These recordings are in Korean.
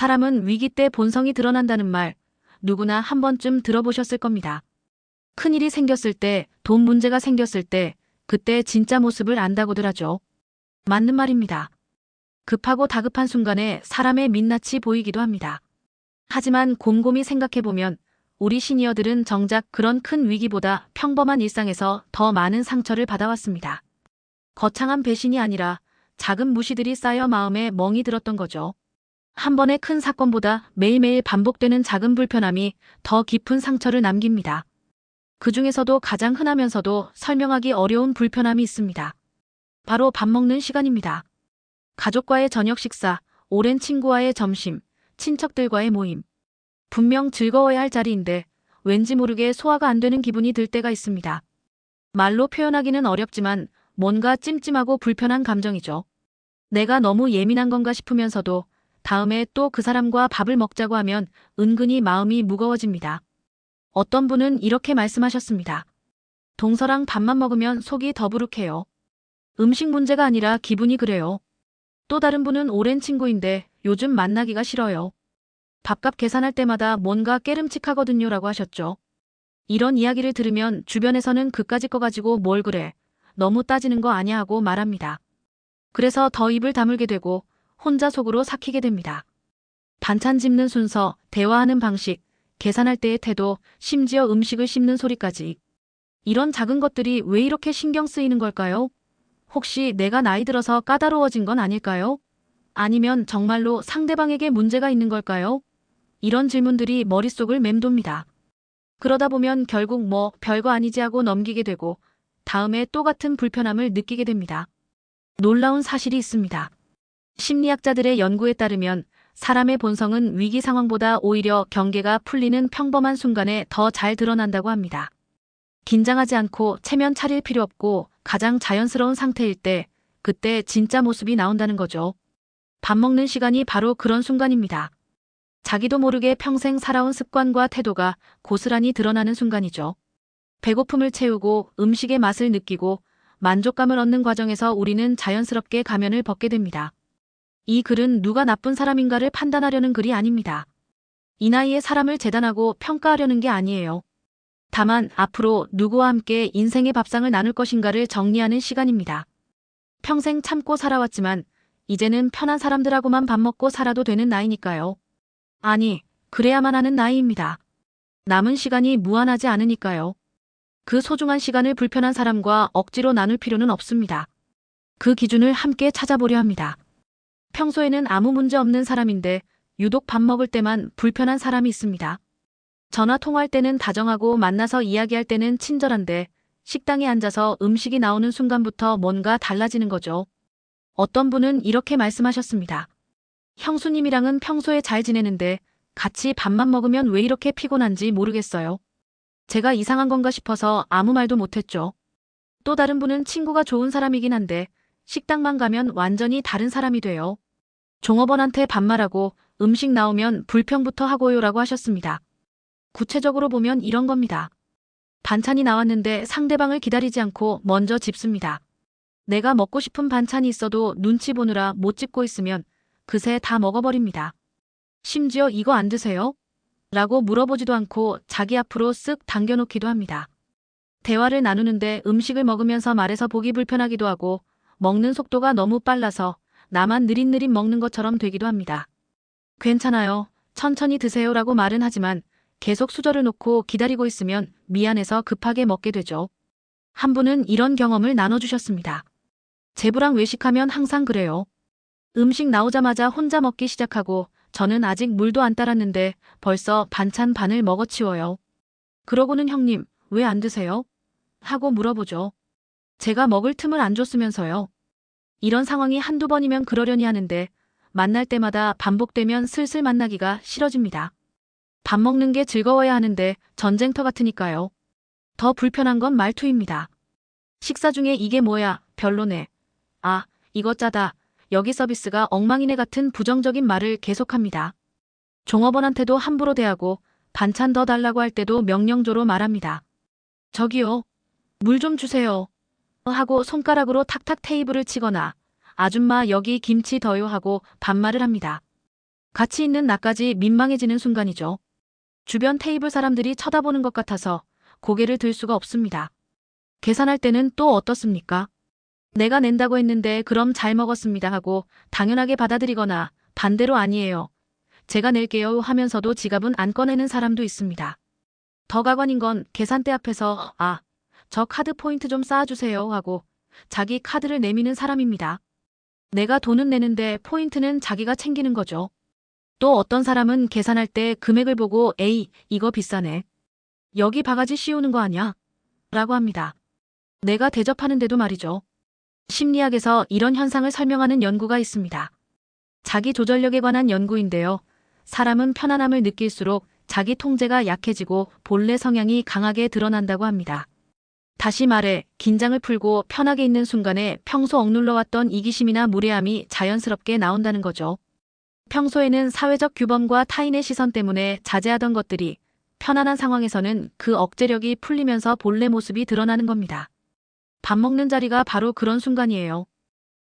사람은 위기 때 본성이 드러난다는 말, 누구나 한 번쯤 들어보셨을 겁니다. 큰일이 생겼을 때, 돈 문제가 생겼을 때, 그때 진짜 모습을 안다고들 하죠. 맞는 말입니다. 급하고 다급한 순간에 사람의 민낯이 보이기도 합니다. 하지만 곰곰이 생각해보면 우리 시니어들은 정작 그런 큰 위기보다 평범한 일상에서 더 많은 상처를 받아왔습니다. 거창한 배신이 아니라 작은 무시들이 쌓여 마음에 멍이 들었던 거죠. 한 번의 큰 사건보다 매일매일 반복되는 작은 불편함이 더 깊은 상처를 남깁니다. 그 중에서도 가장 흔하면서도 설명하기 어려운 불편함이 있습니다. 바로 밥 먹는 시간입니다. 가족과의 저녁 식사, 오랜 친구와의 점심, 친척들과의 모임. 분명 즐거워야 할 자리인데 왠지 모르게 소화가 안 되는 기분이 들 때가 있습니다. 말로 표현하기는 어렵지만 뭔가 찜찜하고 불편한 감정이죠. 내가 너무 예민한 건가 싶으면서도 다음에 또 그 사람과 밥을 먹자고 하면 은근히 마음이 무거워집니다. 어떤 분은 이렇게 말씀하셨습니다. 동서랑 밥만 먹으면 속이 더부룩해요. 음식 문제가 아니라 기분이 그래요. 또 다른 분은 오랜 친구인데 요즘 만나기가 싫어요. 밥값 계산할 때마다 뭔가 깨름칙하거든요 라고 하셨죠. 이런 이야기를 들으면 주변에서는 그까짓 거 가지고 뭘 그래. 너무 따지는 거 아냐 하고 말합니다. 그래서 더 입을 다물게 되고 혼자 속으로 삭히게 됩니다. 반찬 집는 순서, 대화하는 방식, 계산할 때의 태도, 심지어 음식을 씹는 소리까지. 이런 작은 것들이 왜 이렇게 신경 쓰이는 걸까요? 혹시 내가 나이 들어서 까다로워진 건 아닐까요? 아니면 정말로 상대방에게 문제가 있는 걸까요? 이런 질문들이 머릿속을 맴돕니다. 그러다 보면 결국 뭐 별거 아니지 하고 넘기게 되고 다음에 또 같은 불편함을 느끼게 됩니다. 놀라운 사실이 있습니다. 심리학자들의 연구에 따르면 사람의 본성은 위기 상황보다 오히려 경계가 풀리는 평범한 순간에 더 잘 드러난다고 합니다. 긴장하지 않고 체면 차릴 필요 없고 가장 자연스러운 상태일 때 그때 진짜 모습이 나온다는 거죠. 밥 먹는 시간이 바로 그런 순간입니다. 자기도 모르게 평생 살아온 습관과 태도가 고스란히 드러나는 순간이죠. 배고픔을 채우고 음식의 맛을 느끼고 만족감을 얻는 과정에서 우리는 자연스럽게 가면을 벗게 됩니다. 이 글은 누가 나쁜 사람인가를 판단하려는 글이 아닙니다. 이 나이에 사람을 재단하고 평가하려는 게 아니에요. 다만 앞으로 누구와 함께 인생의 밥상을 나눌 것인가를 정리하는 시간입니다. 평생 참고 살아왔지만 이제는 편한 사람들하고만 밥 먹고 살아도 되는 나이니까요. 아니, 그래야만 하는 나이입니다. 남은 시간이 무한하지 않으니까요. 그 소중한 시간을 불편한 사람과 억지로 나눌 필요는 없습니다. 그 기준을 함께 찾아보려 합니다. 평소에는 아무 문제 없는 사람인데 유독 밥 먹을 때만 불편한 사람이 있습니다. 전화 통화할 때는 다정하고 만나서 이야기할 때는 친절한데 식당에 앉아서 음식이 나오는 순간부터 뭔가 달라지는 거죠. 어떤 분은 이렇게 말씀하셨습니다. 형수님이랑은 평소에 잘 지내는데 같이 밥만 먹으면 왜 이렇게 피곤한지 모르겠어요. 제가 이상한 건가 싶어서 아무 말도 못했죠. 또 다른 분은 친구가 좋은 사람이긴 한데 식당만 가면 완전히 다른 사람이 돼요. 종업원한테 반말하고 음식 나오면 불평부터 하고요라고 하셨습니다. 구체적으로 보면 이런 겁니다. 반찬이 나왔는데 상대방을 기다리지 않고 먼저 집습니다. 내가 먹고 싶은 반찬이 있어도 눈치 보느라 못 집고 있으면 그새 다 먹어버립니다. 심지어 이거 안 드세요? 라고 물어보지도 않고 자기 앞으로 쓱 당겨놓기도 합니다. 대화를 나누는데 음식을 먹으면서 말해서 보기 불편하기도 하고 먹는 속도가 너무 빨라서 나만 느릿느릿 먹는 것처럼 되기도 합니다. 괜찮아요. 천천히 드세요라고 말은 하지만 계속 수저를 놓고 기다리고 있으면 미안해서 급하게 먹게 되죠. 한 분은 이런 경험을 나눠주셨습니다. 제부랑 외식하면 항상 그래요. 음식 나오자마자 혼자 먹기 시작하고 저는 아직 물도 안 따랐는데 벌써 반찬 반을 먹어치워요. 그러고는 형님, 왜 안 드세요? 하고 물어보죠. 제가 먹을 틈을 안 줬으면서요. 이런 상황이 한두 번이면 그러려니 하는데 만날 때마다 반복되면 슬슬 만나기가 싫어집니다. 밥 먹는 게 즐거워야 하는데 전쟁터 같으니까요. 더 불편한 건 말투입니다. 식사 중에 이게 뭐야, 별로네. 아, 이거 짜다. 여기 서비스가 엉망이네 같은 부정적인 말을 계속합니다. 종업원한테도 함부로 대하고 반찬 더 달라고 할 때도 명령조로 말합니다. 저기요. 물 좀 주세요. 하고 손가락으로 탁탁 테이블을 치거나 아줌마 여기 김치 더요 하고 반말을 합니다. 같이 있는 나까지 민망해지는 순간이죠. 주변 테이블 사람들이 쳐다보는 것 같아서 고개를 들 수가 없습니다. 계산할 때는 또 어떻습니까? 내가 낸다고 했는데 그럼 잘 먹었습니다 하고 당연하게 받아들이거나 반대로 아니에요, 제가 낼게요 하면서도 지갑은 안 꺼내는 사람도 있습니다. 더 가관인 건 계산대 앞에서 저 카드 포인트 좀 쌓아주세요 하고 자기 카드를 내미는 사람입니다. 내가 돈은 내는데 포인트는 자기가 챙기는 거죠. 또 어떤 사람은 계산할 때 금액을 보고 에이, 이거 비싸네, 여기 바가지 씌우는 거 아냐? 라고 합니다. 내가 대접하는데도 말이죠. 심리학에서 이런 현상을 설명하는 연구가 있습니다. 자기 조절력에 관한 연구인데요. 사람은 편안함을 느낄수록 자기 통제가 약해지고 본래 성향이 강하게 드러난다고 합니다. 다시 말해 긴장을 풀고 편하게 있는 순간에 평소 억눌러왔던 이기심이나 무례함이 자연스럽게 나온다는 거죠. 평소에는 사회적 규범과 타인의 시선 때문에 자제하던 것들이 편안한 상황에서는 그 억제력이 풀리면서 본래 모습이 드러나는 겁니다. 밥 먹는 자리가 바로 그런 순간이에요.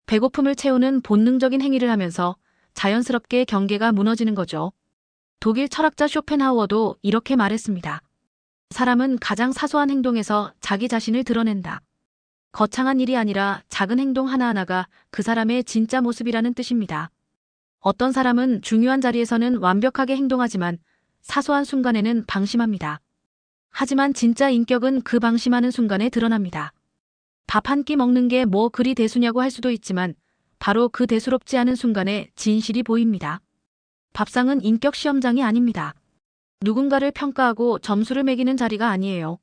배고픔을 채우는 본능적인 행위를 하면서 자연스럽게 경계가 무너지는 거죠. 독일 철학자 쇼펜하우어도 이렇게 말했습니다. 사람은 가장 사소한 행동에서 자기 자신을 드러낸다. 거창한 일이 아니라 작은 행동 하나하나가 그 사람의 진짜 모습이라는 뜻입니다. 어떤 사람은 중요한 자리에서는 완벽하게 행동하지만 사소한 순간에는 방심합니다. 하지만 진짜 인격은 그 방심하는 순간에 드러납니다. 밥 한 끼 먹는 게 뭐 그리 대수냐고 할 수도 있지만 바로 그 대수롭지 않은 순간에 진실이 보입니다. 밥상은 인격 시험장이 아닙니다. 누군가를 평가하고 점수를 매기는 자리가 아니에요.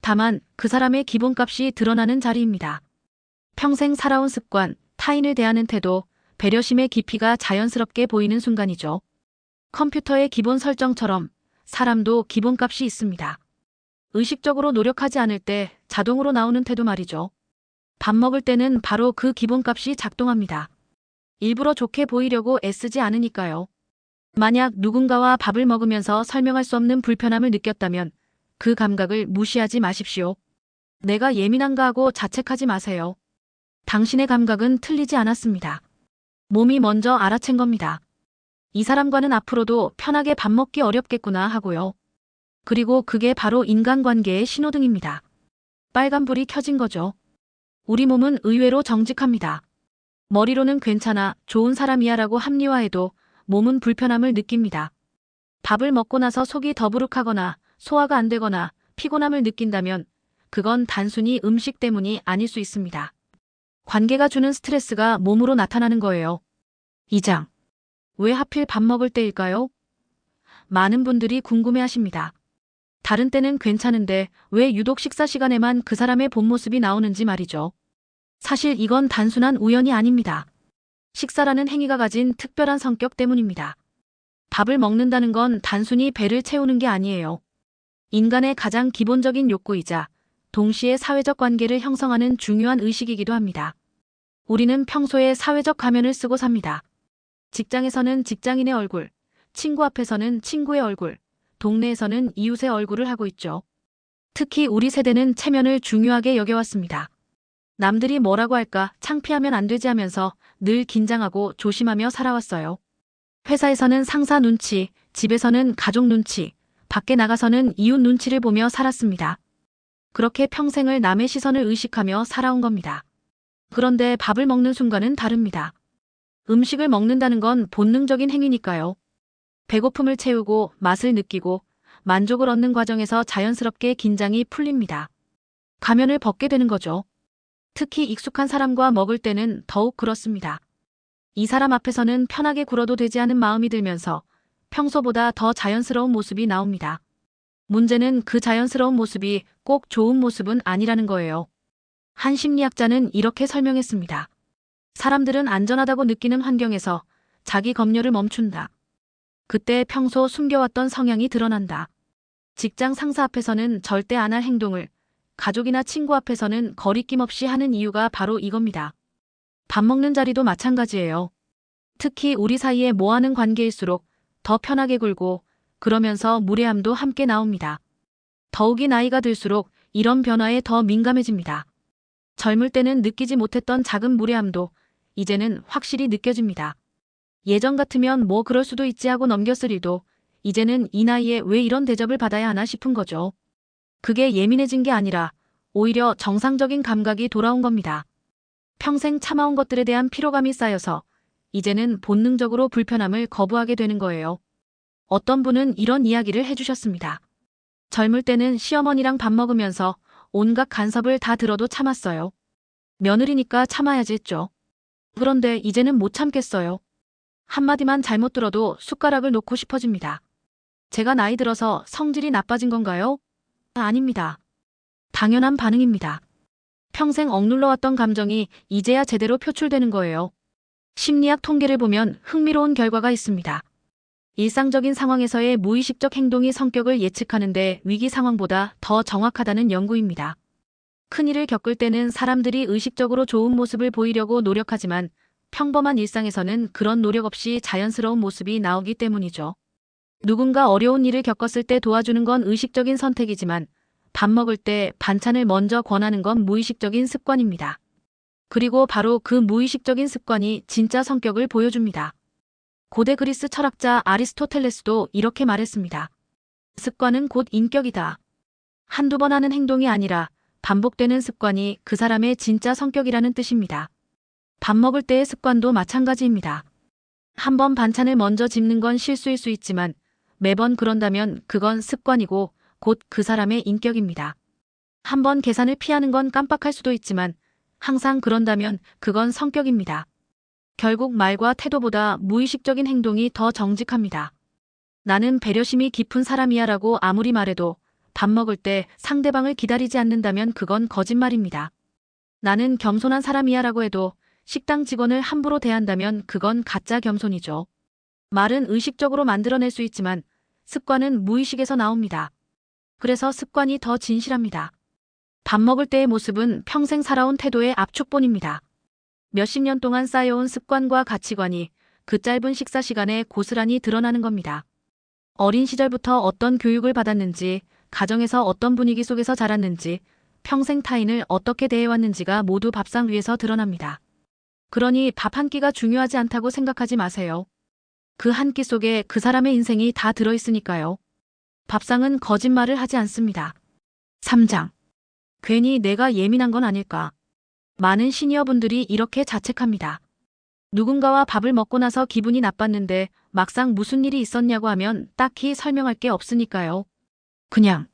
다만 그 사람의 기본값이 드러나는 자리입니다. 평생 살아온 습관, 타인을 대하는 태도, 배려심의 깊이가 자연스럽게 보이는 순간이죠. 컴퓨터의 기본 설정처럼 사람도 기본값이 있습니다. 의식적으로 노력하지 않을 때 자동으로 나오는 태도 말이죠. 밥 먹을 때는 바로 그 기본값이 작동합니다. 일부러 좋게 보이려고 애쓰지 않으니까요. 만약 누군가와 밥을 먹으면서 설명할 수 없는 불편함을 느꼈다면 그 감각을 무시하지 마십시오. 내가 예민한가 하고 자책하지 마세요. 당신의 감각은 틀리지 않았습니다. 몸이 먼저 알아챈 겁니다. 이 사람과는 앞으로도 편하게 밥 먹기 어렵겠구나 하고요. 그리고 그게 바로 인간관계의 신호등입니다. 빨간불이 켜진 거죠. 우리 몸은 의외로 정직합니다. 머리로는 괜찮아, 좋은 사람이야 라고 합리화해도 몸은 불편함을 느낍니다. 밥을 먹고 나서 속이 더부룩하거나 소화가 안 되거나 피곤함을 느낀다면 그건 단순히 음식 때문이 아닐 수 있습니다. 관계가 주는 스트레스가 몸으로 나타나는 거예요. 2장. 왜 하필 밥 먹을 때일까요? 많은 분들이 궁금해하십니다. 다른 때는 괜찮은데 왜 유독 식사 시간에만 그 사람의 본 모습이 나오는지 말이죠. 사실 이건 단순한 우연이 아닙니다. 식사라는 행위가 가진 특별한 성격 때문입니다. 밥을 먹는다는 건 단순히 배를 채우는 게 아니에요. 인간의 가장 기본적인 욕구이자 동시에 사회적 관계를 형성하는 중요한 의식이기도 합니다. 우리는 평소에 사회적 가면을 쓰고 삽니다. 직장에서는 직장인의 얼굴, 친구 앞에서는 친구의 얼굴, 동네에서는 이웃의 얼굴을 하고 있죠. 특히 우리 세대는 체면을 중요하게 여겨왔습니다. 남들이 뭐라고 할까 창피하면 안 되지 하면서 늘 긴장하고 조심하며 살아왔어요. 회사에서는 상사 눈치, 집에서는 가족 눈치, 밖에 나가서는 이웃 눈치를 보며 살았습니다. 그렇게 평생을 남의 시선을 의식하며 살아온 겁니다. 그런데 밥을 먹는 순간은 다릅니다. 음식을 먹는다는 건 본능적인 행위니까요. 배고픔을 채우고 맛을 느끼고 만족을 얻는 과정에서 자연스럽게 긴장이 풀립니다. 가면을 벗게 되는 거죠. 특히 익숙한 사람과 먹을 때는 더욱 그렇습니다. 이 사람 앞에서는 편하게 굴어도 되지 않은 마음이 들면서 평소보다 더 자연스러운 모습이 나옵니다. 문제는 그 자연스러운 모습이 꼭 좋은 모습은 아니라는 거예요. 한 심리학자는 이렇게 설명했습니다. 사람들은 안전하다고 느끼는 환경에서 자기 검열을 멈춘다. 그때 평소 숨겨왔던 성향이 드러난다. 직장 상사 앞에서는 절대 안 할 행동을 가족이나 친구 앞에서는 거리낌 없이 하는 이유가 바로 이겁니다. 밥 먹는 자리도 마찬가지예요. 특히 우리 사이에 뭐하는 관계일수록 더 편하게 굴고 그러면서 무례함도 함께 나옵니다. 더욱이 나이가 들수록 이런 변화에 더 민감해집니다. 젊을 때는 느끼지 못했던 작은 무례함도 이제는 확실히 느껴집니다. 예전 같으면 뭐 그럴 수도 있지 하고 넘겼으리도 이제는 이 나이에 왜 이런 대접을 받아야 하나 싶은 거죠. 그게 예민해진 게 아니라 오히려 정상적인 감각이 돌아온 겁니다. 평생 참아온 것들에 대한 피로감이 쌓여서 이제는 본능적으로 불편함을 거부하게 되는 거예요. 어떤 분은 이런 이야기를 해주셨습니다. 젊을 때는 시어머니랑 밥 먹으면서 온갖 간섭을 다 들어도 참았어요. 며느리니까 참아야지 했죠. 그런데 이제는 못 참겠어요. 한마디만 잘못 들어도 숟가락을 놓고 싶어집니다. 제가 나이 들어서 성질이 나빠진 건가요? 아닙니다. 당연한 반응입니다. 평생 억눌러왔던 감정이 이제야 제대로 표출되는 거예요. 심리학 통계를 보면 흥미로운 결과가 있습니다. 일상적인 상황에서의 무의식적 행동이 성격을 예측하는데 위기 상황보다 더 정확하다는 연구입니다. 큰일을 겪을 때는 사람들이 의식적으로 좋은 모습을 보이려고 노력하지만 평범한 일상에서는 그런 노력 없이 자연스러운 모습이 나오기 때문이죠. 누군가 어려운 일을 겪었을 때 도와주는 건 의식적인 선택이지만 밥 먹을 때 반찬을 먼저 권하는 건 무의식적인 습관입니다. 그리고 바로 그 무의식적인 습관이 진짜 성격을 보여줍니다. 고대 그리스 철학자 아리스토텔레스도 이렇게 말했습니다. 습관은 곧 인격이다. 한두 번 하는 행동이 아니라 반복되는 습관이 그 사람의 진짜 성격이라는 뜻입니다. 밥 먹을 때의 습관도 마찬가지입니다. 한 번 반찬을 먼저 집는 건 실수일 수 있지만 매번 그런다면 그건 습관이고 곧 그 사람의 인격입니다. 한 번 계산을 피하는 건 깜빡할 수도 있지만 항상 그런다면 그건 성격입니다. 결국 말과 태도보다 무의식적인 행동이 더 정직합니다. 나는 배려심이 깊은 사람이야 라고 아무리 말해도 밥 먹을 때 상대방을 기다리지 않는다면 그건 거짓말입니다. 나는 겸손한 사람이야 라고 해도 식당 직원을 함부로 대한다면 그건 가짜 겸손이죠. 말은 의식적으로 만들어낼 수 있지만 습관은 무의식에서 나옵니다. 그래서 습관이 더 진실합니다. 밥 먹을 때의 모습은 평생 살아온 태도의 압축본입니다. 몇십 년 동안 쌓여온 습관과 가치관이 그 짧은 식사 시간에 고스란히 드러나는 겁니다. 어린 시절부터 어떤 교육을 받았는지, 가정에서 어떤 분위기 속에서 자랐는지, 평생 타인을 어떻게 대해왔는지가 모두 밥상 위에서 드러납니다. 그러니 밥 한 끼가 중요하지 않다고 생각하지 마세요. 그 한 끼 속에 그 사람의 인생이 다 들어있으니까요. 밥상은 거짓말을 하지 않습니다. 3장. 괜히 내가 예민한 건 아닐까. 많은 시니어분들이 이렇게 자책합니다. 누군가와 밥을 먹고 나서 기분이 나빴는데 막상 무슨 일이 있었냐고 하면 딱히 설명할 게 없으니까요. 그냥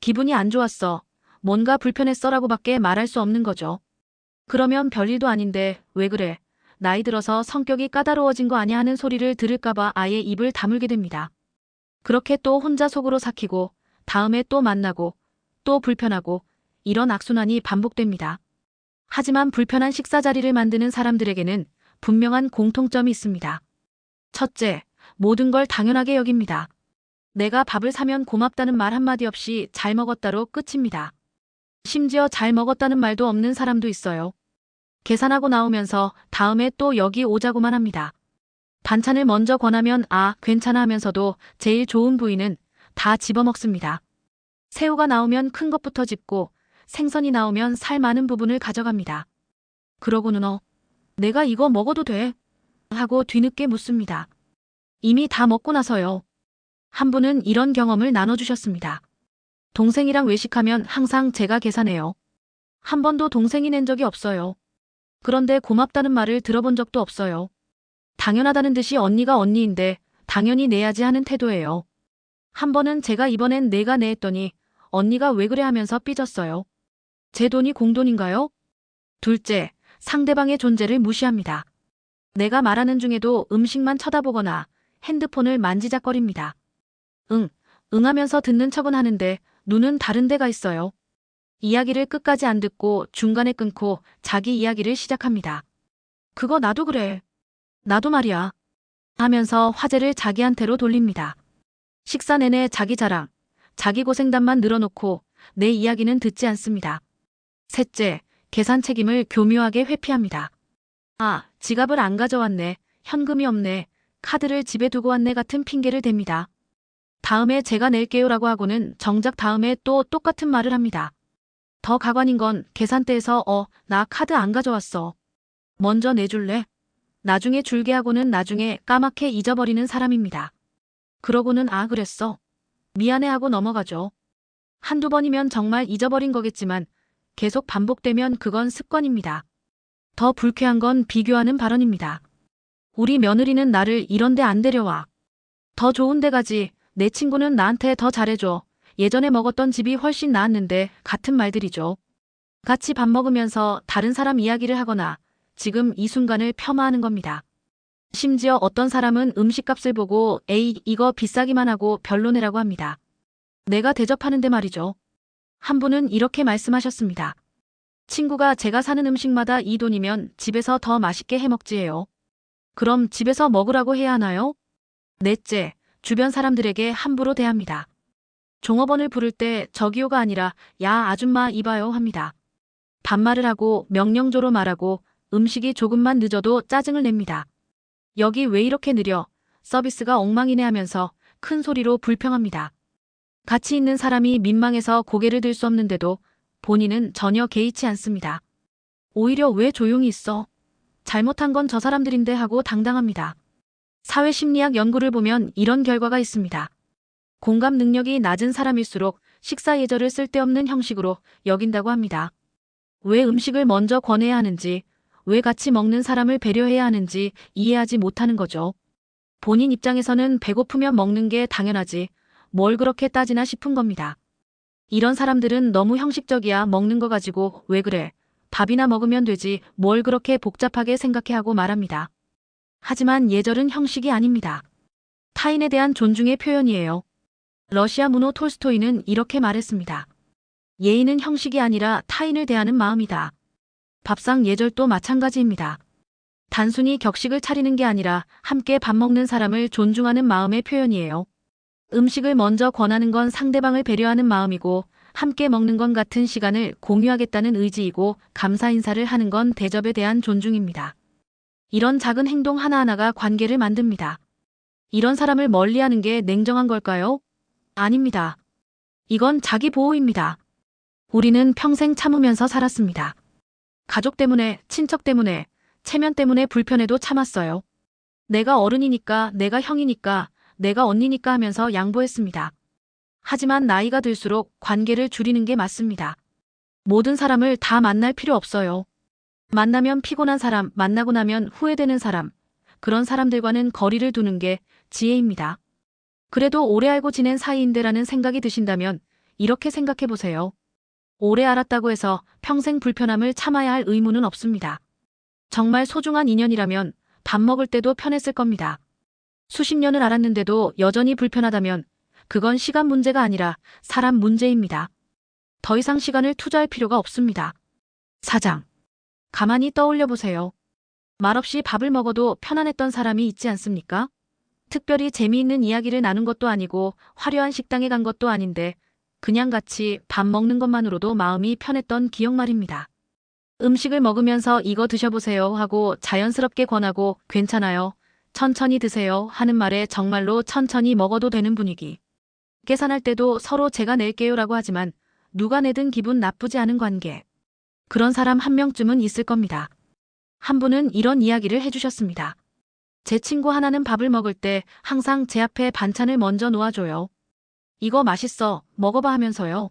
기분이 안 좋았어. 뭔가 불편했어 라고밖에 말할 수 없는 거죠. 그러면 별일도 아닌데 왜 그래? 나이 들어서 성격이 까다로워진 거 아냐 하는 소리를 들을까봐 아예 입을 다물게 됩니다. 그렇게 또 혼자 속으로 삭히고 다음에 또 만나고 또 불편하고 이런 악순환이 반복됩니다. 하지만 불편한 식사 자리를 만드는 사람들에게는 분명한 공통점이 있습니다. 첫째, 모든 걸 당연하게 여깁니다. 내가 밥을 사면 고맙다는 말 한마디 없이 잘 먹었다로 끝입니다. 심지어 잘 먹었다는 말도 없는 사람도 있어요. 계산하고 나오면서 다음에 또 여기 오자고만 합니다. 반찬을 먼저 권하면 아, 괜찮아 하면서도 제일 좋은 부위는 다 집어먹습니다. 새우가 나오면 큰 것부터 집고 생선이 나오면 살 많은 부분을 가져갑니다. 그러고는 내가 이거 먹어도 돼? 하고 뒤늦게 묻습니다. 이미 다 먹고 나서요. 한 분은 이런 경험을 나눠주셨습니다. 동생이랑 외식하면 항상 제가 계산해요. 한 번도 동생이 낸 적이 없어요. 그런데 고맙다는 말을 들어본 적도 없어요. 당연하다는 듯이 언니가 언니인데 당연히 내야지 하는 태도예요. 한 번은 제가 이번엔 내가 내 했더니 언니가 왜 그래 하면서 삐졌어요. 제 돈이 공돈인가요? 둘째, 상대방의 존재를 무시합니다. 내가 말하는 중에도 음식만 쳐다보거나 핸드폰을 만지작거립니다. 응 하면서 듣는 척은 하는데 눈은 다른 데가 있어요. 이야기를 끝까지 안 듣고 중간에 끊고 자기 이야기를 시작합니다. 그거 나도 그래. 나도 말이야. 하면서 화제를 자기한테로 돌립니다. 식사 내내 자기 자랑, 자기 고생담만 늘어놓고 내 이야기는 듣지 않습니다. 셋째, 계산 책임을 교묘하게 회피합니다. 아, 지갑을 안 가져왔네. 현금이 없네. 카드를 집에 두고 왔네 같은 핑계를 댑니다. 다음에 제가 낼게요라고 하고는 정작 다음에 또 똑같은 말을 합니다. 더 가관인 건 계산대에서 나 카드 안 가져왔어. 먼저 내줄래? 나중에 줄게 하고는 나중에 까맣게 잊어버리는 사람입니다. 그러고는 아 그랬어. 미안해 하고 넘어가죠. 한두 번이면 정말 잊어버린 거겠지만 계속 반복되면 그건 습관입니다. 더 불쾌한 건 비교하는 발언입니다. 우리 며느리는 나를 이런 데 안 데려와. 더 좋은 데 가지. 내 친구는 나한테 더 잘해줘. 예전에 먹었던 집이 훨씬 나았는데 같은 말들이죠. 같이 밥 먹으면서 다른 사람 이야기를 하거나 지금 이 순간을 폄하하는 겁니다. 심지어 어떤 사람은 음식값을 보고 에이 이거 비싸기만 하고 별로네라고 합니다. 내가 대접하는데 말이죠. 한 분은 이렇게 말씀하셨습니다. 친구가 제가 사는 음식마다 이 돈이면 집에서 더 맛있게 해먹지예요. 그럼 집에서 먹으라고 해야 하나요? 넷째, 주변 사람들에게 함부로 대합니다. 종업원을 부를 때 저기요가 아니라 야 아줌마 이봐요 합니다. 반말을 하고 명령조로 말하고 음식이 조금만 늦어도 짜증을 냅니다. 여기 왜 이렇게 느려? 서비스가 엉망이네 하면서 큰 소리로 불평합니다. 같이 있는 사람이 민망해서 고개를 들 수 없는데도 본인은 전혀 개의치 않습니다. 오히려 왜 조용히 있어? 잘못한 건 저 사람들인데 하고 당당합니다. 사회심리학 연구를 보면 이런 결과가 있습니다. 공감 능력이 낮은 사람일수록 식사 예절을 쓸데없는 형식으로 여긴다고 합니다. 왜 음식을 먼저 권해야 하는지, 왜 같이 먹는 사람을 배려해야 하는지 이해하지 못하는 거죠. 본인 입장에서는 배고프면 먹는 게 당연하지, 뭘 그렇게 따지나 싶은 겁니다. 이런 사람들은 너무 형식적이야. 먹는 거 가지고 왜 그래? 밥이나 먹으면 되지 뭘 그렇게 복잡하게 생각해 하고 말합니다. 하지만 예절은 형식이 아닙니다. 타인에 대한 존중의 표현이에요. 러시아 문호 톨스토이는 이렇게 말했습니다. 예의는 형식이 아니라 타인을 대하는 마음이다. 밥상 예절도 마찬가지입니다. 단순히 격식을 차리는 게 아니라 함께 밥 먹는 사람을 존중하는 마음의 표현이에요. 음식을 먼저 권하는 건 상대방을 배려하는 마음이고 함께 먹는 건 같은 시간을 공유하겠다는 의지이고 감사 인사를 하는 건 대접에 대한 존중입니다. 이런 작은 행동 하나하나가 관계를 만듭니다. 이런 사람을 멀리하는 게 냉정한 걸까요? 아닙니다. 이건 자기 보호입니다. 우리는 평생 참으면서 살았습니다. 가족 때문에, 친척 때문에, 체면 때문에 불편해도 참았어요. 내가 어른이니까, 내가 형이니까, 내가 언니니까 하면서 양보했습니다. 하지만 나이가 들수록 관계를 줄이는 게 맞습니다. 모든 사람을 다 만날 필요 없어요. 만나면 피곤한 사람, 만나고 나면 후회되는 사람, 그런 사람들과는 거리를 두는 게 지혜입니다. 그래도 오래 알고 지낸 사이인데라는 생각이 드신다면 이렇게 생각해 보세요. 오래 알았다고 해서 평생 불편함을 참아야 할 의무는 없습니다. 정말 소중한 인연이라면 밥 먹을 때도 편했을 겁니다. 수십 년을 알았는데도 여전히 불편하다면 그건 시간 문제가 아니라 사람 문제입니다. 더 이상 시간을 투자할 필요가 없습니다. 사장. 가만히 떠올려 보세요. 말없이 밥을 먹어도 편안했던 사람이 있지 않습니까? 특별히 재미있는 이야기를 나눈 것도 아니고 화려한 식당에 간 것도 아닌데 그냥 같이 밥 먹는 것만으로도 마음이 편했던 기억 말입니다. 음식을 먹으면서 이거 드셔보세요 하고 자연스럽게 권하고 괜찮아요. 천천히 드세요 하는 말에 정말로 천천히 먹어도 되는 분위기. 계산할 때도 서로 제가 낼게요 라고 하지만 누가 내든 기분 나쁘지 않은 관계. 그런 사람 한 명쯤은 있을 겁니다. 한 분은 이런 이야기를 해주셨습니다. 제 친구 하나는 밥을 먹을 때 항상 제 앞에 반찬을 먼저 놓아줘요. 이거 맛있어, 먹어봐 하면서요.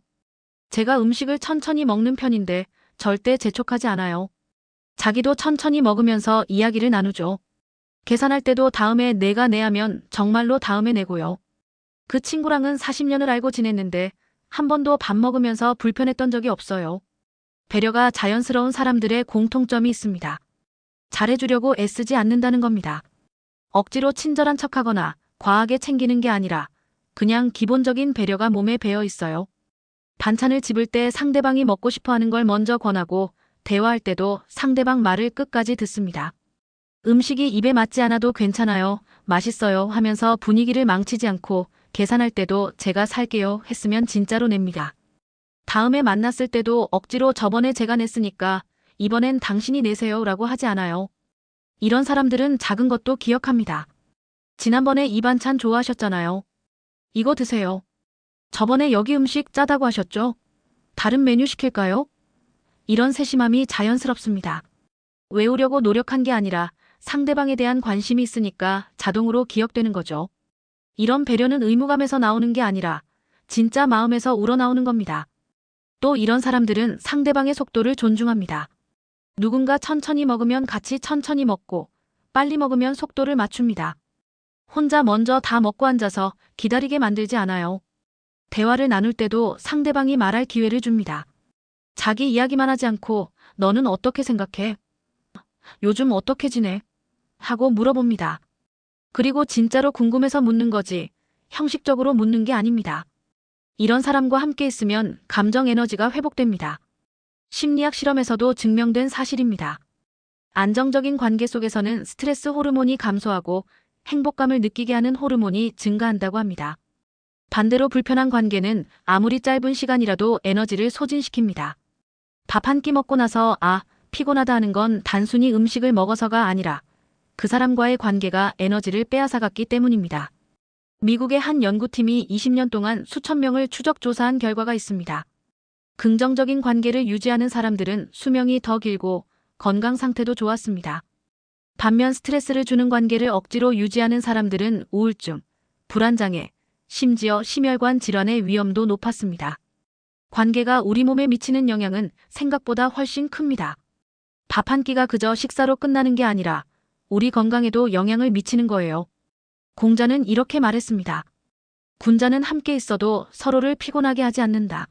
제가 음식을 천천히 먹는 편인데 절대 재촉하지 않아요. 자기도 천천히 먹으면서 이야기를 나누죠. 계산할 때도 다음에 내가 내야면 정말로 다음에 내고요. 그 친구랑은 40년을 알고 지냈는데 한 번도 밥 먹으면서 불편했던 적이 없어요. 배려가 자연스러운 사람들의 공통점이 있습니다. 잘해주려고 애쓰지 않는다는 겁니다. 억지로 친절한 척하거나 과하게 챙기는 게 아니라 그냥 기본적인 배려가 몸에 배어 있어요. 반찬을 집을 때 상대방이 먹고 싶어하는 걸 먼저 권하고 대화할 때도 상대방 말을 끝까지 듣습니다. 음식이 입에 맞지 않아도 괜찮아요, 맛있어요 하면서 분위기를 망치지 않고 계산할 때도 제가 살게요 했으면 진짜로 냅니다. 다음에 만났을 때도 억지로 저번에 제가 냈으니까 이번엔 당신이 내세요 라고 하지 않아요. 이런 사람들은 작은 것도 기억합니다. 지난번에 이 반찬 좋아하셨잖아요. 이거 드세요. 저번에 여기 음식 짜다고 하셨죠? 다른 메뉴 시킬까요? 이런 세심함이 자연스럽습니다. 외우려고 노력한 게 아니라 상대방에 대한 관심이 있으니까 자동으로 기억되는 거죠. 이런 배려는 의무감에서 나오는 게 아니라 진짜 마음에서 우러나오는 겁니다. 또 이런 사람들은 상대방의 속도를 존중합니다. 누군가 천천히 먹으면 같이 천천히 먹고 빨리 먹으면 속도를 맞춥니다. 혼자 먼저 다 먹고 앉아서 기다리게 만들지 않아요. 대화를 나눌 때도 상대방이 말할 기회를 줍니다. 자기 이야기만 하지 않고 너는 어떻게 생각해? 요즘 어떻게 지내? 하고 물어봅니다. 그리고 진짜로 궁금해서 묻는 거지 형식적으로 묻는 게 아닙니다. 이런 사람과 함께 있으면 감정 에너지가 회복됩니다. 심리학 실험에서도 증명된 사실입니다. 안정적인 관계 속에서는 스트레스 호르몬이 감소하고 행복감을 느끼게 하는 호르몬이 증가한다고 합니다. 반대로 불편한 관계는 아무리 짧은 시간이라도 에너지를 소진시킵니다. 밥 한 끼 먹고 나서 피곤하다 하는 건 단순히 음식을 먹어서가 아니라 그 사람과의 관계가 에너지를 빼앗아갔기 때문입니다. 미국의 한 연구팀이 20년 동안 수천 명을 추적 조사한 결과가 있습니다. 긍정적인 관계를 유지하는 사람들은 수명이 더 길고 건강 상태도 좋았습니다. 반면 스트레스를 주는 관계를 억지로 유지하는 사람들은 우울증, 불안장애, 심지어 심혈관 질환의 위험도 높았습니다. 관계가 우리 몸에 미치는 영향은 생각보다 훨씬 큽니다. 밥 한 끼가 그저 식사로 끝나는 게 아니라 우리 건강에도 영향을 미치는 거예요. 공자는 이렇게 말했습니다. 군자는 함께 있어도 서로를 피곤하게 하지 않는다.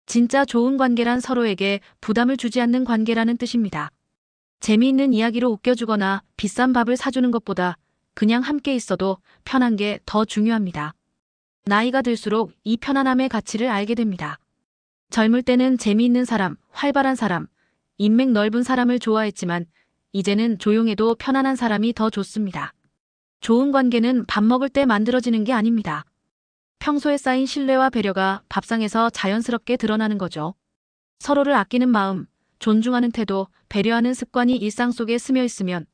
진짜 좋은 관계란 서로에게 부담을 주지 않는 관계라는 뜻입니다. 재미있는 이야기로 웃겨주거나 비싼 밥을 사주는 것보다 그냥 함께 있어도 편한 게 더 중요합니다. 나이가 들수록 이 편안함의 가치를 알게 됩니다. 젊을 때는 재미있는 사람, 활발한 사람, 인맥 넓은 사람을 좋아했지만 이제는 조용해도 편안한 사람이 더 좋습니다. 좋은 관계는 밥 먹을 때 만들어지는 게 아닙니다. 평소에 쌓인 신뢰와 배려가 밥상에서 자연스럽게 드러나는 거죠. 서로를 아끼는 마음, 존중하는 태도, 배려하는 습관이 일상 속에 스며 있으면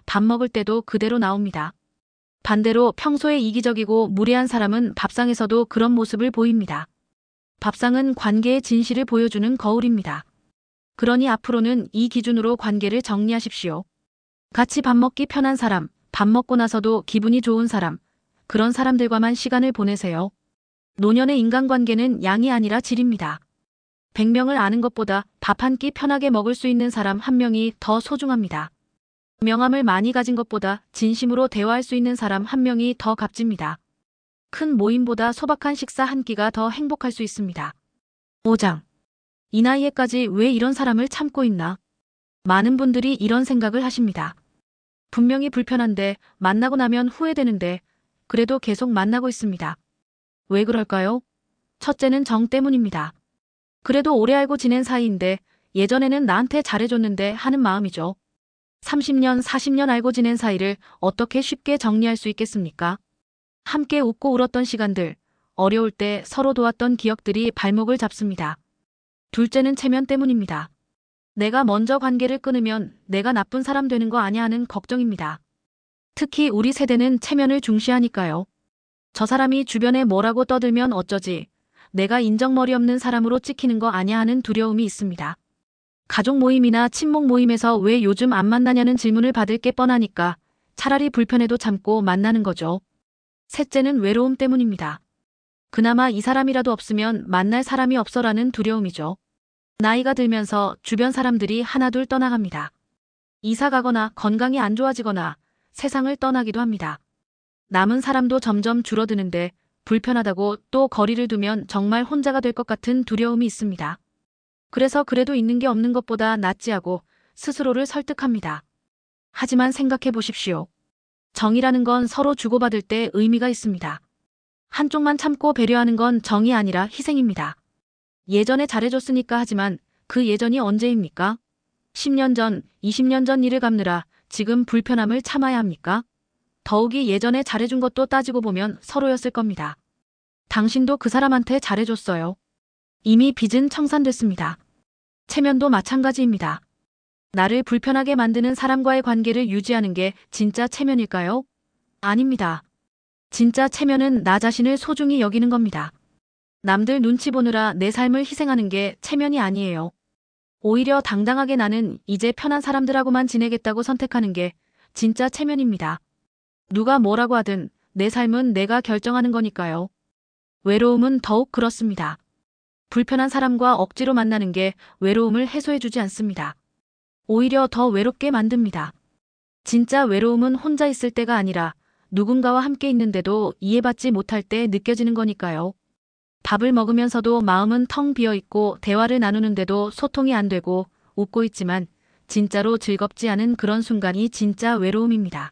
밥 먹을 때도 그대로 나옵니다. 반대로 평소에 이기적이고 무례한 사람은 밥상에서도 그런 모습을 보입니다. 밥상은 관계의 진실을 보여주는 거울입니다. 그러니 앞으로는 이 기준으로 관계를 정리하십시오. 같이 밥 먹기 편한 사람, 밥 먹고 나서도 기분이 좋은 사람, 그런 사람들과만 시간을 보내세요. 노년의 인간관계는 양이 아니라 질입니다. 100명을 아는 것보다 밥 한 끼 편하게 먹을 수 있는 사람 한 명이 더 소중합니다. 명함을 많이 가진 것보다 진심으로 대화할 수 있는 사람 한 명이 더 값집니다. 큰 모임보다 소박한 식사 한 끼가 더 행복할 수 있습니다. 5장. 이 나이에까지 왜 이런 사람을 참고 있나? 많은 분들이 이런 생각을 하십니다. 분명히 불편한데 만나고 나면 후회되는데 그래도 계속 만나고 있습니다. 왜 그럴까요? 첫째는 정 때문입니다. 그래도 오래 알고 지낸 사이인데 예전에는 나한테 잘해줬는데 하는 마음이죠. 30년, 40년 알고 지낸 사이를 어떻게 쉽게 정리할 수 있겠습니까? 함께 웃고 울었던 시간들, 어려울 때 서로 도왔던 기억들이 발목을 잡습니다. 둘째는 체면 때문입니다. 내가 먼저 관계를 끊으면 내가 나쁜 사람 되는 거 아냐 하는 걱정입니다. 특히 우리 세대는 체면을 중시하니까요. 저 사람이 주변에 뭐라고 떠들면 어쩌지, 내가 인정머리 없는 사람으로 찍히는 거 아냐 하는 두려움이 있습니다. 가족 모임이나 친목 모임에서 왜 요즘 안 만나냐는 질문을 받을 게 뻔하니까 차라리 불편해도 참고 만나는 거죠. 셋째는 외로움 때문입니다. 그나마 이 사람이라도 없으면 만날 사람이 없어라는 두려움이죠. 나이가 들면서 주변 사람들이 하나둘 떠나갑니다. 이사 가거나 건강이 안 좋아지거나 세상을 떠나기도 합니다. 남은 사람도 점점 줄어드는데 불편하다고 또 거리를 두면 정말 혼자가 될 것 같은 두려움이 있습니다. 그래서 그래도 있는 게 없는 것보다 낫지 하고 스스로를 설득합니다. 하지만 생각해 보십시오. 정이라는 건 서로 주고받을 때 의미가 있습니다. 한쪽만 참고 배려하는 건 정이 아니라 희생입니다. 예전에 잘해줬으니까 하지만 그 예전이 언제입니까? 10년 전, 20년 전 일을 갚느라 지금 불편함을 참아야 합니까? 더욱이 예전에 잘해준 것도 따지고 보면 서로였을 겁니다. 당신도 그 사람한테 잘해줬어요. 이미 빚은 청산됐습니다. 체면도 마찬가지입니다. 나를 불편하게 만드는 사람과의 관계를 유지하는 게 진짜 체면일까요? 아닙니다. 진짜 체면은 나 자신을 소중히 여기는 겁니다. 남들 눈치 보느라 내 삶을 희생하는 게 체면이 아니에요. 오히려 당당하게 나는 이제 편한 사람들하고만 지내겠다고 선택하는 게 진짜 체면입니다. 누가 뭐라고 하든 내 삶은 내가 결정하는 거니까요. 외로움은 더욱 그렇습니다. 불편한 사람과 억지로 만나는 게 외로움을 해소해주지 않습니다. 오히려 더 외롭게 만듭니다. 진짜 외로움은 혼자 있을 때가 아니라 누군가와 함께 있는데도 이해받지 못할 때 느껴지는 거니까요. 밥을 먹으면서도 마음은 텅 비어 있고 대화를 나누는데도 소통이 안 되고 웃고 있지만 진짜로 즐겁지 않은 그런 순간이 진짜 외로움입니다.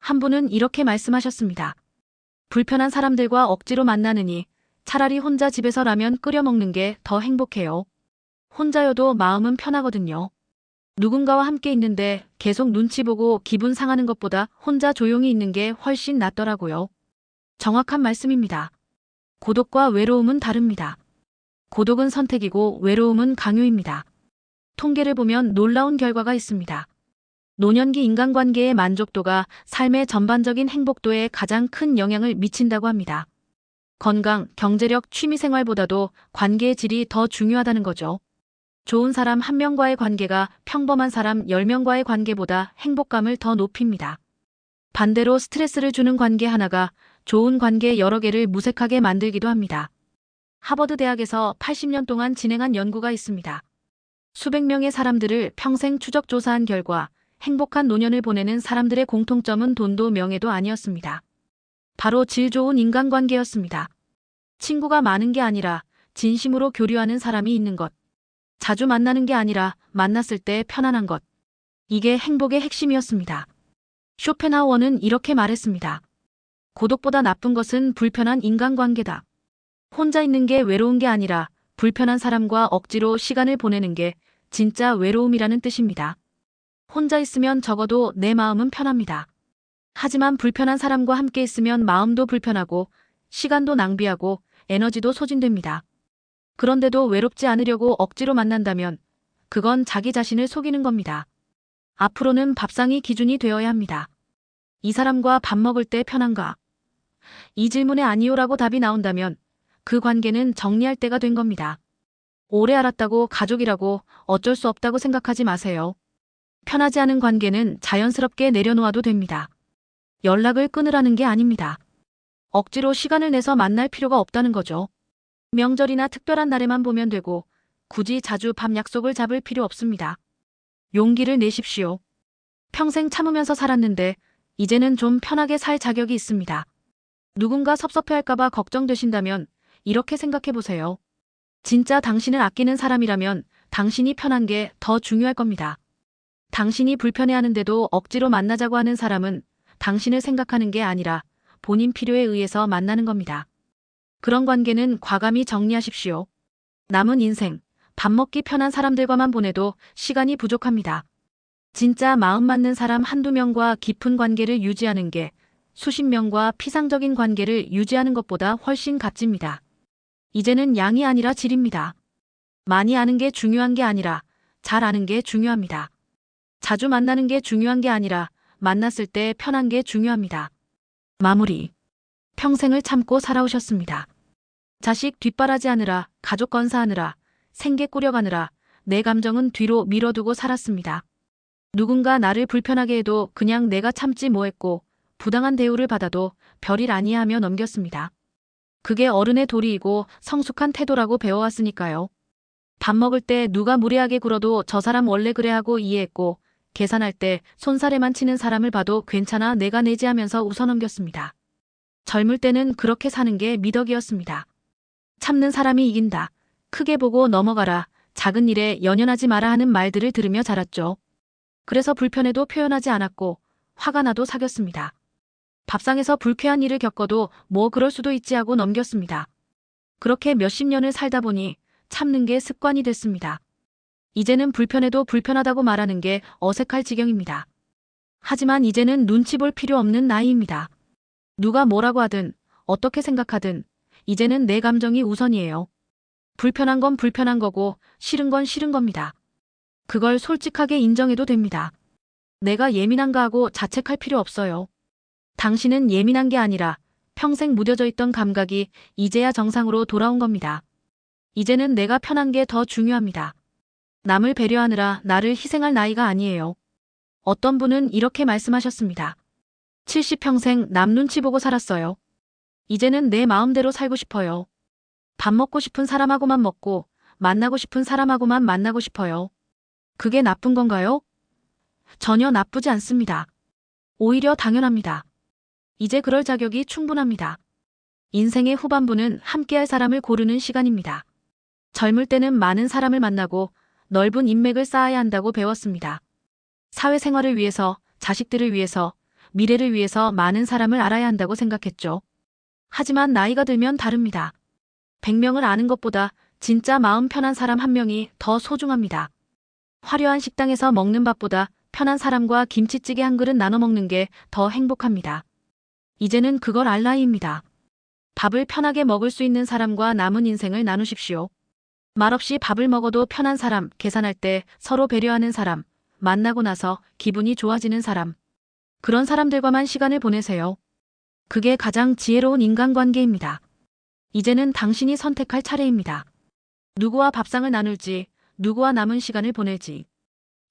한 분은 이렇게 말씀하셨습니다. 불편한 사람들과 억지로 만나느니 차라리 혼자 집에서 라면 끓여 먹는 게 더 행복해요. 혼자여도 마음은 편하거든요. 누군가와 함께 있는데 계속 눈치 보고 기분 상하는 것보다 혼자 조용히 있는 게 훨씬 낫더라고요. 정확한 말씀입니다. 고독과 외로움은 다릅니다. 고독은 선택이고 외로움은 강요입니다. 통계를 보면 놀라운 결과가 있습니다. 노년기 인간관계의 만족도가 삶의 전반적인 행복도에 가장 큰 영향을 미친다고 합니다. 건강, 경제력, 취미생활보다도 관계의 질이 더 중요하다는 거죠. 좋은 사람 1명과의 관계가 평범한 사람 10명과의 관계보다 행복감을 더 높입니다. 반대로 스트레스를 주는 관계 하나가 좋은 관계 여러 개를 무색하게 만들기도 합니다. 하버드 대학에서 80년 동안 진행한 연구가 있습니다. 수백 명의 사람들을 평생 추적 조사한 결과 행복한 노년을 보내는 사람들의 공통점은 돈도 명예도 아니었습니다. 바로 질 좋은 인간관계였습니다. 친구가 많은 게 아니라 진심으로 교류하는 사람이 있는 것. 자주 만나는 게 아니라 만났을 때 편안한 것. 이게 행복의 핵심이었습니다. 쇼펜하우어는 이렇게 말했습니다. 고독보다 나쁜 것은 불편한 인간관계다. 혼자 있는 게 외로운 게 아니라 불편한 사람과 억지로 시간을 보내는 게 진짜 외로움이라는 뜻입니다. 혼자 있으면 적어도 내 마음은 편합니다. 하지만 불편한 사람과 함께 있으면 마음도 불편하고 시간도 낭비하고 에너지도 소진됩니다. 그런데도 외롭지 않으려고 억지로 만난다면 그건 자기 자신을 속이는 겁니다. 앞으로는 밥상이 기준이 되어야 합니다. 이 사람과 밥 먹을 때 편한가? 이 질문에 아니요라고 답이 나온다면 그 관계는 정리할 때가 된 겁니다. 오래 알았다고 가족이라고 어쩔 수 없다고 생각하지 마세요. 편하지 않은 관계는 자연스럽게 내려놓아도 됩니다. 연락을 끊으라는 게 아닙니다. 억지로 시간을 내서 만날 필요가 없다는 거죠. 명절이나 특별한 날에만 보면 되고 굳이 자주 밥 약속을 잡을 필요 없습니다. 용기를 내십시오. 평생 참으면서 살았는데 이제는 좀 편하게 살 자격이 있습니다. 누군가 섭섭해할까봐 걱정되신다면 이렇게 생각해보세요. 진짜 당신을 아끼는 사람이라면 당신이 편한 게 더 중요할 겁니다. 당신이 불편해하는데도 억지로 만나자고 하는 사람은 당신을 생각하는 게 아니라 본인 필요에 의해서 만나는 겁니다. 그런 관계는 과감히 정리하십시오. 남은 인생, 밥 먹기 편한 사람들과만 보내도 시간이 부족합니다. 진짜 마음 맞는 사람 한두 명과 깊은 관계를 유지하는 게 수십 명과 피상적인 관계를 유지하는 것보다 훨씬 값집니다. 이제는 양이 아니라 질입니다. 많이 아는 게 중요한 게 아니라 잘 아는 게 중요합니다. 자주 만나는 게 중요한 게 아니라 만났을 때 편한 게 중요합니다. 마무리. 평생을 참고 살아오셨습니다. 자식 뒷바라지 하느라, 가족 건사하느라, 생계 꾸려가느라 내 감정은 뒤로 밀어두고 살았습니다. 누군가 나를 불편하게 해도 그냥 내가 참지 뭐했고 부당한 대우를 받아도 별일 아니야 하며 넘겼습니다. 그게 어른의 도리이고 성숙한 태도라고 배워왔으니까요. 밥 먹을 때 누가 무례하게 굴어도 저 사람 원래 그래 하고 이해했고 계산할 때 손사래만 치는 사람을 봐도 괜찮아 내가 내지 하면서 웃어넘겼습니다. 젊을 때는 그렇게 사는 게 미덕이었습니다. 참는 사람이 이긴다. 크게 보고 넘어가라. 작은 일에 연연하지 마라 하는 말들을 들으며 자랐죠. 그래서 불편해도 표현하지 않았고 화가 나도 사귀었습니다. 밥상에서 불쾌한 일을 겪어도 뭐 그럴 수도 있지 하고 넘겼습니다. 그렇게 몇십 년을 살다 보니 참는 게 습관이 됐습니다. 이제는 불편해도 불편하다고 말하는 게 어색할 지경입니다. 하지만 이제는 눈치 볼 필요 없는 나이입니다. 누가 뭐라고 하든 어떻게 생각하든 이제는 내 감정이 우선이에요. 불편한 건 불편한 거고 싫은 건 싫은 겁니다. 그걸 솔직하게 인정해도 됩니다. 내가 예민한가 하고 자책할 필요 없어요. 당신은 예민한 게 아니라 평생 무뎌져 있던 감각이 이제야 정상으로 돌아온 겁니다. 이제는 내가 편한 게 더 중요합니다. 남을 배려하느라 나를 희생할 나이가 아니에요. 어떤 분은 이렇게 말씀하셨습니다. 70평생 남 눈치 보고 살았어요. 이제는 내 마음대로 살고 싶어요. 밥 먹고 싶은 사람하고만 먹고 만나고 싶은 사람하고만 만나고 싶어요. 그게 나쁜 건가요? 전혀 나쁘지 않습니다. 오히려 당연합니다. 이제 그럴 자격이 충분합니다. 인생의 후반부는 함께할 사람을 고르는 시간입니다. 젊을 때는 많은 사람을 만나고 넓은 인맥을 쌓아야 한다고 배웠습니다. 사회생활을 위해서, 자식들을 위해서, 미래를 위해서 많은 사람을 알아야 한다고 생각했죠. 하지만 나이가 들면 다릅니다. 100명을 아는 것보다 진짜 마음 편한 사람 한 명이 더 소중합니다. 화려한 식당에서 먹는 밥보다 편한 사람과 김치찌개 한 그릇 나눠 먹는 게 더 행복합니다. 이제는 그걸 알 나이입니다. 밥을 편하게 먹을 수 있는 사람과 남은 인생을 나누십시오. 말없이 밥을 먹어도 편한 사람, 계산할 때 서로 배려하는 사람, 만나고 나서 기분이 좋아지는 사람. 그런 사람들과만 시간을 보내세요. 그게 가장 지혜로운 인간관계입니다. 이제는 당신이 선택할 차례입니다. 누구와 밥상을 나눌지, 누구와 남은 시간을 보낼지.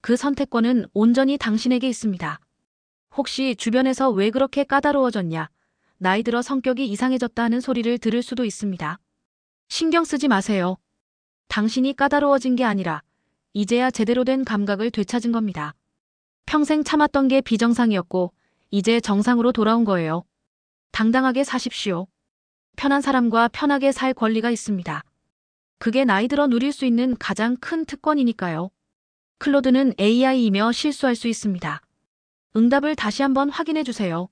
그 선택권은 온전히 당신에게 있습니다. 혹시 주변에서 왜 그렇게 까다로워졌냐, 나이 들어 성격이 이상해졌다 하는 소리를 들을 수도 있습니다. 신경 쓰지 마세요. 당신이 까다로워진 게 아니라 이제야 제대로 된 감각을 되찾은 겁니다. 평생 참았던 게 비정상이었고 이제 정상으로 돌아온 거예요. 당당하게 사십시오. 편한 사람과 편하게 살 권리가 있습니다. 그게 나이 들어 누릴 수 있는 가장 큰 특권이니까요. 클로드는 AI이며 실수할 수 있습니다. 응답을 다시 한번 확인해 주세요.